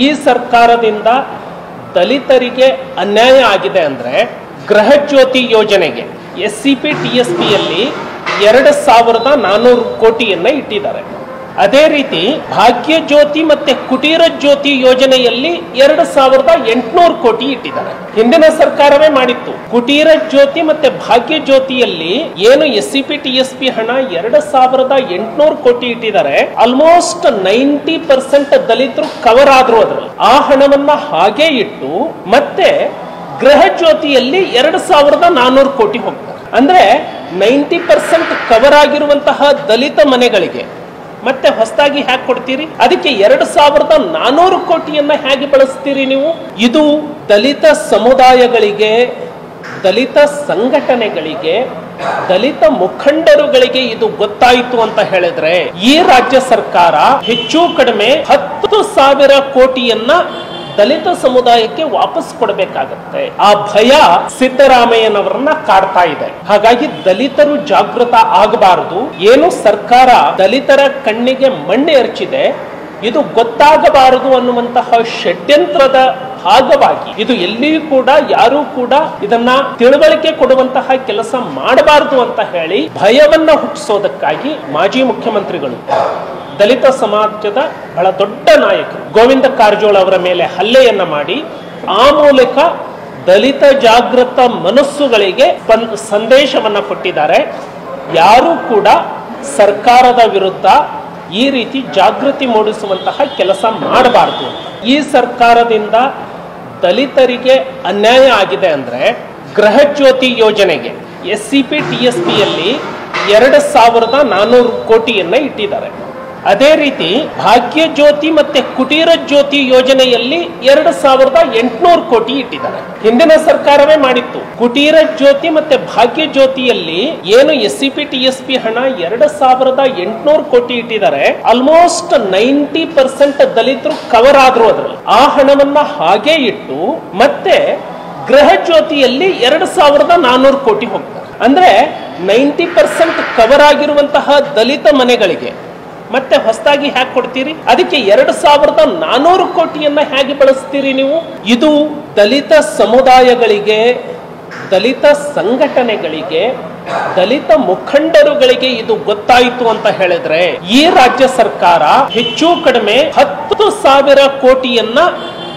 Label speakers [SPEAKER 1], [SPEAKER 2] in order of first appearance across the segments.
[SPEAKER 1] ಈ ಸರ್ಕಾರದಿಂದ ದಲಿತರಿಗೆ ಅನ್ಯಾಯ ಆಗಿದೆ ಅಂದ್ರೆ ಗೃಹ ಜ್ಯೋತಿ ಯೋಜನೆಗೆ ಎಸ್ಸಿಪಿ ಟಿಎಸ್ಪಿಯಲ್ಲಿ 2400 ಕೋಟಿಯನ್ನ ಇಟ್ಟಿದ್ದಾರೆ. ಅದೇ ರೀತಿ ಭಾಗ್ಯ ಜ್ಯೋತಿ ಮತ್ತೆ ಕುಟೀರ ಜ್ಯೋತಿ ಯೋಜನೆಯಲ್ಲಿ 2800 ಕೋಟಿ ಇಟ್ಟಿದ್ದಾರೆ. ಹಿಂದಿನ ಸರ್ಕಾರವೇ ಮಾಡಿತ್ತು. ಕುಟೀರ ಜ್ಯೋತಿ ಮತ್ತೆ ಭಾಗ್ಯ ಜ್ಯೋತಿಯಲ್ಲಿ ಏನು ಎಸ್ಸಿಪಿ ಟಿಎಸ್ಪಿ ಹಣ 2800 ಕೋಟಿ ಇಟ್ಟಿದ್ದಾರೆ. ಆಲ್ಮೋಸ್ಟ್ 90% ದಲಿತರು ಕವರ್ ಆದ್ರು ಅದ್ರಲ್ಲಿ. ಆ ಹಣವನ್ನ ಹಾಗೆ ಇಟ್ಟು ಮತ್ತೆ ಗೃಹ ಜ್ಯೋತಿಯಲ್ಲಿ 2400 ಕೋಟಿ ಹೋಗ್ತಾರೆ. ಅಂದ್ರೆ 90% ಕವರ್ ಆಗಿರುವಂತಹ ದಲಿತ ಮನೆಗಳಿಗೆ ಮತ್ತೆ ಹೊಸದಾಗಿ ಹೇಗೆ ಕೊಡ್ತೀರಿ? ಅದಕ್ಕೆ 2400 ಕೋಟಿಯನ್ನ ಹೇಗೆ ಬಳಸ್ತೀರಿ ನೀವು? ಇದು ದಲಿತ ಸಮುದಾಯಗಳಿಗೆ, ದಲಿತ ಸಂಘಟನೆಗಳಿಗೆ, ದಲಿತ ಮುಖಂಡರುಗಳಿಗೆ ಇದು ಗೊತ್ತಾಯಿತು ಅಂತ ಹೇಳಿದ್ರೆ ಈ ರಾಜ್ಯ ಸರ್ಕಾರ ಹೆಚ್ಚು ಕಡಿಮೆ 10,000 ಕೋಟಿಯನ್ನ ದಲಿತ ಸಮುದಾಯಕ್ಕೆ ವಾಪಸ್ ಕೊಡಬೇಕಾಗತ್ತೆ. ಆ ಭಯ ಸಿದ್ದರಾಮಯ್ಯನವರನ್ನ ಕಾಡ್ತಾ ಇದೆ. ಹಾಗಾಗಿ ದಲಿತರು ಜಾಗೃತ ಆಗಬಾರದು. ಏನು ಸರ್ಕಾರ ದಲಿತರ ಕಣ್ಣಿಗೆ ಮಣ್ಣೆ ಎರಚಿದೆ, ಇದು ಗೊತ್ತಾಗಬಾರದು ಅನ್ನುವಂತಹ ಷಡ್ಯಂತ್ರದ ಭಾಗವಾಗಿ ಇದು ಎಲ್ಲಿಯೂ ಕೂಡ ಯಾರೂ ಕೂಡ ಇದನ್ನ ತಿಳುವಳಿಕೆ ಕೊಡುವಂತಹ ಕೆಲಸ ಮಾಡಬಾರದು ಅಂತ ಹೇಳಿ ಭಯವನ್ನ ಹುಟ್ಟಿಸೋದಕ್ಕಾಗಿ ಮಾಜಿ ಮುಖ್ಯಮಂತ್ರಿಗಳು, ದಲಿತ ಸಮಾಜದ ಬಹಳ ದೊಡ್ಡ ನಾಯಕರು ಗೋವಿಂದ ಕಾರಜೋಳ ಅವರ ಮೇಲೆ ಹಲ್ಲೆಯನ್ನ ಮಾಡಿ ಆ ಮೂಲಕ ದಲಿತ ಜಾಗೃತ ಮನಸ್ಸುಗಳಿಗೆ ಸಂದೇಶವನ್ನ ಕೊಟ್ಟಿದ್ದಾರೆ. ಯಾರು ಕೂಡ ಸರ್ಕಾರದ ವಿರುದ್ಧ ಈ ರೀತಿ ಜಾಗೃತಿ ಮೂಡಿಸುವಂತಹ ಕೆಲಸ ಮಾಡಬಾರದು. ಈ ಸರ್ಕಾರದಿಂದ ದಲಿತರಿಗೆ ಅನ್ಯಾಯ ಆಗಿದೆ ಅಂದ್ರೆ ಗೃಹ ಜ್ಯೋತಿ ಯೋಜನೆಗೆ ಎಸ್ಸಿಪಿ ಟಿಎಸ್ಪಿಯಲ್ಲಿ 2400 ಕೋಟಿಯನ್ನ ಇಟ್ಟಿದ್ದಾರೆ. ಅದೇ ರೀತಿ ಭಾಗ್ಯ ಜ್ಯೋತಿ ಮತ್ತೆ ಕುಟೀರ ಜ್ಯೋತಿ ಯೋಜನೆಯಲ್ಲಿ 2800 ಕೋಟಿ ಇಟ್ಟಿದ್ದಾರೆ. ಹಿಂದಿನ ಸರ್ಕಾರವೇ ಮಾಡಿತ್ತು. ಕುಟೀರ ಜ್ಯೋತಿ ಮತ್ತೆ ಭಾಗ್ಯ ಜ್ಯೋತಿಯಲ್ಲಿ ಏನು ಎಸ್ಸಿಪಿ ಟಿಎಸ್ಪಿ ಹಣ 2800 ಕೋಟಿ ಇಟ್ಟಿದ್ದಾರೆ. ಆಲ್ಮೋಸ್ಟ್ 90% ದಲಿತರು ಕವರ್ ಆದ್ರು ಅದ್ರಲ್ಲಿ. ಆ ಹಣವನ್ನ ಹಾಗೆ ಇಟ್ಟು ಮತ್ತೆ ಗೃಹ ಜ್ಯೋತಿಯಲ್ಲಿ 2400 ಕೋಟಿ ಹೋಗ್ತಾರೆ. ಅಂದ್ರೆ 90% ಕವರ್ ಆಗಿರುವಂತಹ ದಲಿತ ಮನೆಗಳಿಗೆ ಮತ್ತೆ ಹೊಸದಾಗಿ ಹೇಗೆ ಕೊಡ್ತೀರಿ? ಅದಕ್ಕೆ 2400 ಕೋಟಿಯನ್ನ ಹೇಗೆ ಬಳಸ್ತೀರಿ ನೀವು? ಇದು ದಲಿತ ಸಮುದಾಯಗಳಿಗೆ, ದಲಿತ ಸಂಘಟನೆಗಳಿಗೆ, ದಲಿತ ಮುಖಂಡರುಗಳಿಗೆ ಇದು ಗೊತ್ತಾಯಿತು ಅಂತ ಹೇಳಿದ್ರೆ ಈ ರಾಜ್ಯ ಸರ್ಕಾರ ಹೆಚ್ಚು ಕಡಿಮೆ 10,000 ಕೋಟಿಯನ್ನ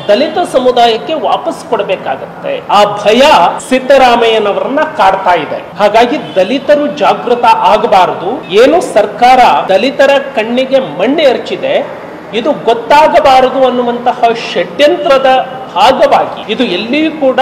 [SPEAKER 1] ದಲಿತ ಸಮುದಾಯಕ್ಕೆ ವಾಪಸ್ ಕೊಡಬೇಕಾಗತ್ತೆ. ಆ ಭಯ ಸಿದ್ದರಾಮಯ್ಯನವರನ್ನ ಕಾಡ್ತಾ ಇದೆ. ಹಾಗಾಗಿ ದಲಿತರು ಜಾಗೃತ ಆಗಬಾರದು. ಏನು ಸರ್ಕಾರ ದಲಿತರ ಕಣ್ಣಿಗೆ ಮಣ್ಣೆ ಎರಚಿದೆ, ಇದು ಗೊತ್ತಾಗಬಾರದು ಅನ್ನುವಂತಹ ಷಡ್ಯಂತ್ರದ ಭಾಗವಾಗಿ ಇದು ಎಲ್ಲಿಯೂ ಕೂಡ